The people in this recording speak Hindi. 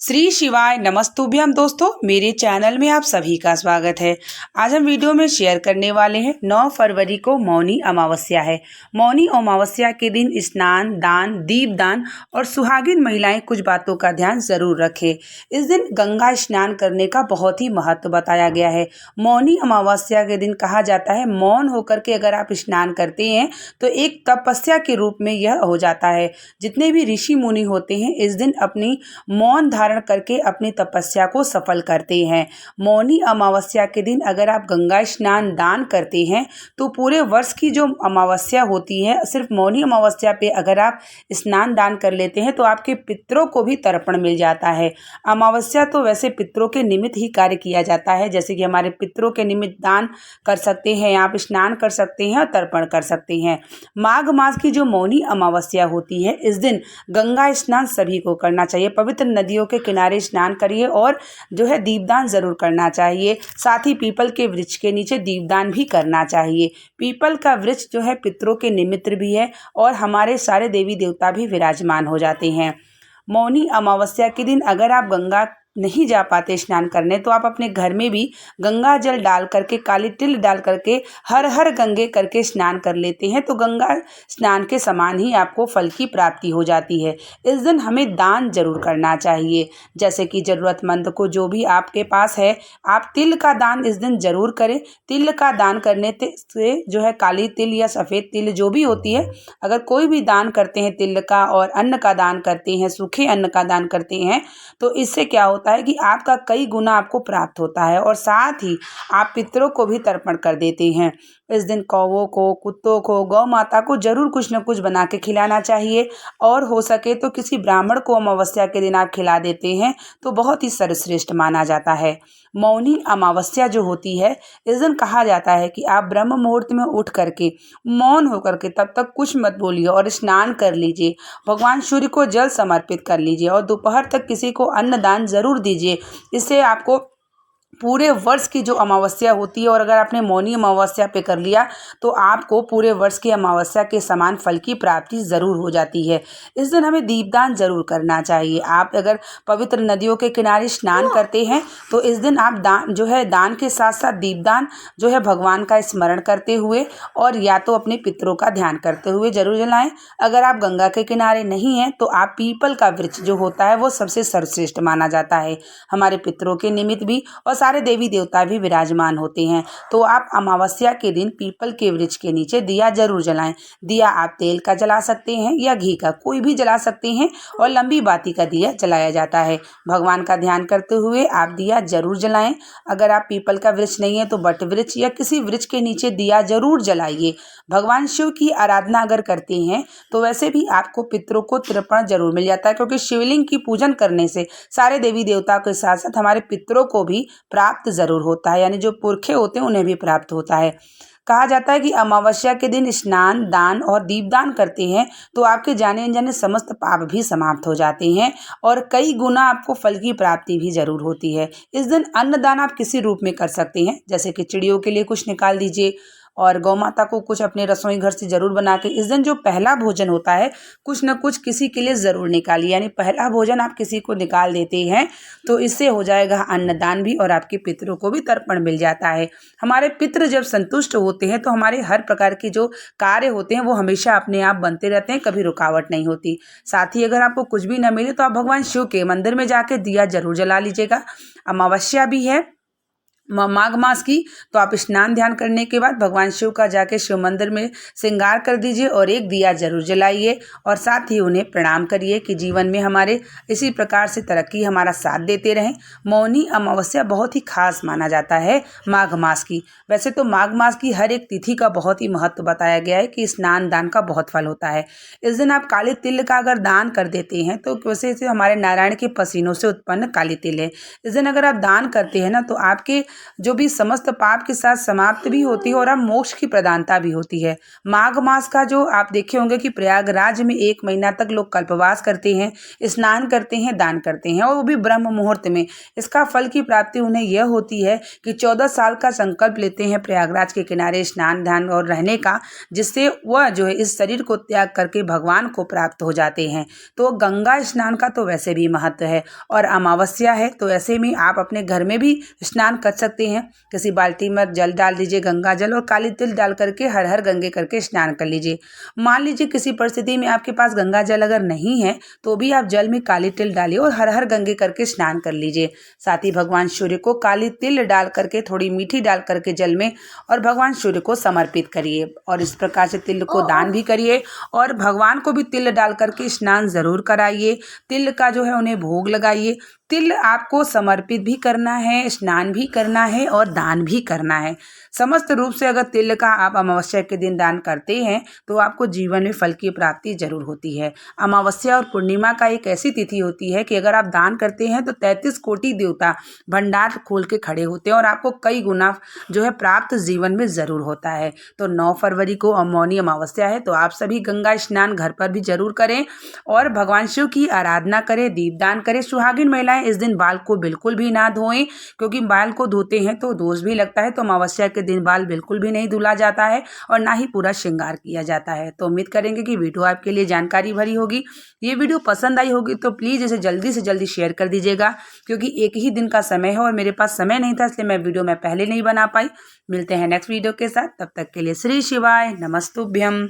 श्री शिवाय नमस्तुभ्यम दोस्तों, मेरे चैनल में आप सभी का स्वागत है। आज हम वीडियो में शेयर करने वाले हैं 9 फरवरी को मौनी अमावस्या है। मौनी अमावस्या के दिन स्नान, दान, दीपदान और सुहागिन महिलाएं कुछ बातों का ध्यान जरूर रखें। इस दिन गंगा स्नान करने का बहुत ही महत्व बताया गया है। मौनी अमावस्या के दिन कहा जाता है मौन होकर के अगर आप स्नान करते हैं तो एक तपस्या के रूप में यह हो जाता है। जितने भी ऋषि मुनि होते हैं इस दिन अपनी मौन धारण करके अपनी तपस्या को सफल करते हैं। मौनी अमावस्या के दिन अगर आप गंगा स्नान दान करते हैं तो पूरे वर्ष की जो अमावस्या होती है, सिर्फ मौनी अमावस्या पे अगर आप स्नान दान कर लेते हैं तो आपके पितरों को भी तर्पण मिल जाता है। अमावस्या तो वैसे पितरों के निमित्त ही कार्य किया जाता है, जैसे कि हमारे पितरों के निमित्त दान कर सकते हैं, आप स्नान कर सकते हैं और तर्पण कर सकते हैं। माघ मास की जो मौनी अमावस्या होती है इस दिन गंगा स्नान सभी को करना चाहिए। पवित्र नदियों के किनारे स्नान करिए और जो है दीपदान जरूर करना चाहिए। साथ ही पीपल के वृक्ष के नीचे दीपदान भी करना चाहिए। पीपल का वृक्ष जो है पितरों के निमित्त भी है और हमारे सारे देवी देवता भी विराजमान हो जाते हैं। मौनी अमावस्या के दिन अगर आप गंगा नहीं जा पाते स्नान करने तो आप अपने घर में भी गंगा जल डाल करके, काली तिल डाल करके हर हर गंगे करके स्नान कर लेते हैं तो गंगा स्नान के समान ही आपको फल की प्राप्ति हो जाती है। इस दिन हमें दान जरूर करना चाहिए, जैसे कि ज़रूरतमंद को जो भी आपके पास है आप तिल का दान इस दिन जरूर करें। तिल का दान करने से जो है काली तिल या सफ़ेद तिल जो भी होती है, अगर कोई भी दान करते हैं तिल का और अन्न का दान करते हैं, सूखे अन्न का दान करते हैं तो इससे क्या होता है कि आपका कई गुना आपको प्राप्त होता है और साथ ही आप पितरों को भी तर्पण कर देते हैं। इस दिन कौवों को, कुत्तों को, गौ माता को जरूर कुछ न कुछ बना के खिलाना चाहिए और हो सके तो किसी ब्राह्मण को अमावस्या के दिन आप खिला देते हैं तो बहुत ही सर्वश्रेष्ठ माना जाता है। मौनी अमावस्या जो होती है इस दिन कहा जाता है कि आप ब्रह्म मुहूर्त में उठ करके मौन होकर के तब तक कुछ मत बोलिए और स्नान कर लीजिए। भगवान सूर्य को जल समर्पित कर लीजिए और दोपहर तक किसी को अन्नदान जरूर दीजिए। इससे आपको पूरे वर्ष की जो अमावस्या होती है, और अगर आपने मौनी अमावस्या पे कर लिया तो आपको पूरे वर्ष की अमावस्या के समान फल की प्राप्ति ज़रूर हो जाती है। इस दिन हमें दीपदान जरूर करना चाहिए। आप अगर पवित्र नदियों के किनारे स्नान करते हैं तो इस दिन आप दान के साथ साथ दीपदान जो है भगवान का स्मरण करते हुए और या तो अपने पितरों का ध्यान करते हुए जरूर जलाएं। अगर आप गंगा के किनारे नहीं हैं तो आप पीपल का वृक्ष जो होता है वो सबसे सर्वश्रेष्ठ माना जाता है। हमारे पितरों के निमित्त भी और सारे देवी देवता भी विराजमान होते हैं। तो आप अमावस्या के दिन पीपल के वृक्ष के नीचे दिया जरूर जलाएं। दिया आप तेल का जला सकते हैं या घी का, कोई भी जला सकते हैं और लंबी बाती का दिया जलाया जाता है। भगवान का ध्यान करते हुए आप दिया जरूर जलाएं। अगर आप पीपल का वृक्ष नहीं है तो बट वृक्ष या किसी वृक्ष के नीचे दिया जरूर जलाइए। भगवान शिव की आराधना अगर करते हैं तो वैसे भी आपको पितरों को तर्पण जरूर मिल जाता है, क्योंकि शिवलिंग की पूजन करने से सारे देवी देवताओं के साथ साथ हमारे पितरों को भी प्राप्त जरूर होता है, यानी जो पुरखे होते हैं उन्हें भी प्राप्त होता है। कहा जाता है कि अमावस्या के दिन स्नान, दान और दीपदान करते हैं तो आपके जाने अनजाने समस्त पाप भी समाप्त हो जाते हैं और कई गुना आपको फल की प्राप्ति भी जरूर होती है। इस दिन अन्नदान आप किसी रूप में कर सकते हैं, जैसे कि चिड़ियों के लिए कुछ निकाल दीजिए और गौ माता को कुछ अपने रसोई घर से जरूर बना के इस दिन जो पहला भोजन होता है कुछ न कुछ किसी के लिए ज़रूर निकालिए। यानी पहला भोजन आप किसी को निकाल देते हैं तो इससे हो जाएगा अन्नदान भी और आपके पितरों को भी तर्पण मिल जाता है। हमारे पितृ जब संतुष्ट होते हैं तो हमारे हर प्रकार के जो कार्य होते हैं वो हमेशा अपने आप बनते रहते हैं, कभी रुकावट नहीं होती। साथ ही अगर आपको कुछ भी न मिले तो आप भगवान शिव के मंदिर में जाके दिया जरूर जला लीजिएगा। अमावस्या भी है माघ मास की, तो आप स्नान ध्यान करने के बाद भगवान शिव का जाके शिव मंदिर में श्रृंगार कर दीजिए और एक दिया जरूर जलाइए और साथ ही उन्हें प्रणाम करिए कि जीवन में हमारे इसी प्रकार से तरक्की हमारा साथ देते रहें। मौनी अमावस्या बहुत ही खास माना जाता है माघ मास की। वैसे तो माघ मास की हर एक तिथि का बहुत ही महत्व बताया गया है कि स्नान दान का बहुत फल होता है। इस दिन आप काले तिल का अगर दान कर देते हैं तो वैसे हमारे नारायण के पसीनों से उत्पन्न काली तिल है। इस दिन अगर आप दान करते हैं ना तो आपके जो भी समस्त पाप के साथ समाप्त भी होती है और अब मोक्ष की प्रदानता भी होती है। माघ मास का जो आप देखे होंगे कि प्रयागराज में 1 महीना तक लोग कल्पवास करते हैं, स्नान करते हैं, दान करते हैं और वो भी ब्रह्म मुहूर्त में। इसका फल की प्राप्ति उन्हें यह होती है कि 14 साल का संकल्प लेते हैं प्रयागराज के किनारे स्नान ध्यान और रहने का, जिससे वह जो है इस शरीर को त्याग करके भगवान को प्राप्त हो जाते हैं। तो गंगा स्नान का तो वैसे भी महत्व है और अमावस्या है, तो ऐसे में आप अपने घर में भी स्नान कर सकते हैं। किसी बाल्टी में जल डाल दीजिए, गंगा जल, और काली तिल डाल करके हर हर गंगे करके स्नान कर लीजिए। मान लीजिए किसी परिस्थिति में आपके पास गंगा जल अगर नहीं है तो भी आप जल में काली तिल डालिए और हर हर गंगे करके स्नान कर लीजिए। साथ ही भगवान सूर्य को काली तिल डाल करके, थोड़ी मीठी डाल करके जल में, और भगवान सूर्य को समर्पित करिए और इस प्रकार से तिल को दान भी करिए और भगवान को भी तिल डाल करके स्नान जरूर कराइए। तिल का जो है उन्हें भोग लगाइए। तिल आपको समर्पित भी करना है, स्नान भी करना है और दान भी करना है। समस्त रूप से अगर तिल का आप अमावस्या के दिन दान करते हैं तो आपको जीवन में फल की प्राप्ति जरूर होती है। अमावस्या और पूर्णिमा का एक ऐसी तिथि होती है कि अगर आप दान करते हैं तो 33 कोटि देवता भंडार खोल के खड़े होते हैं और आपको कई गुना जो है प्राप्त जीवन में जरूर होता है। तो 9 फरवरी को मौनी अमावस्या है, तो आप सभी गंगा स्नान घर पर भी जरूर करें और भगवान शिव की आराधना करें, दीपदान करें। सुहागिन महिलाएं इस दिन बाल को बिल्कुल भी ना धोएं, क्योंकि बाल को धोते हैं तो दोष भी लगता है। तो अमावस्या के दिन बाल बिल्कुल भी नहीं धुला जाता है और ना ही पूरा श्रृंगार किया जाता है। तो उम्मीद करेंगे कि वीडियो आपके लिए जानकारी भरी होगी। ये वीडियो पसंद आई होगी तो प्लीज़ इसे जल्दी से जल्दी शेयर कर दीजिएगा, क्योंकि एक ही दिन का समय है और मेरे पास समय नहीं था, इसलिए मैं वीडियो में पहले नहीं बना पाई। मिलते हैं नेक्स्ट वीडियो के साथ, तब तक के लिए श्री शिवाय नमस्तुभ्यम।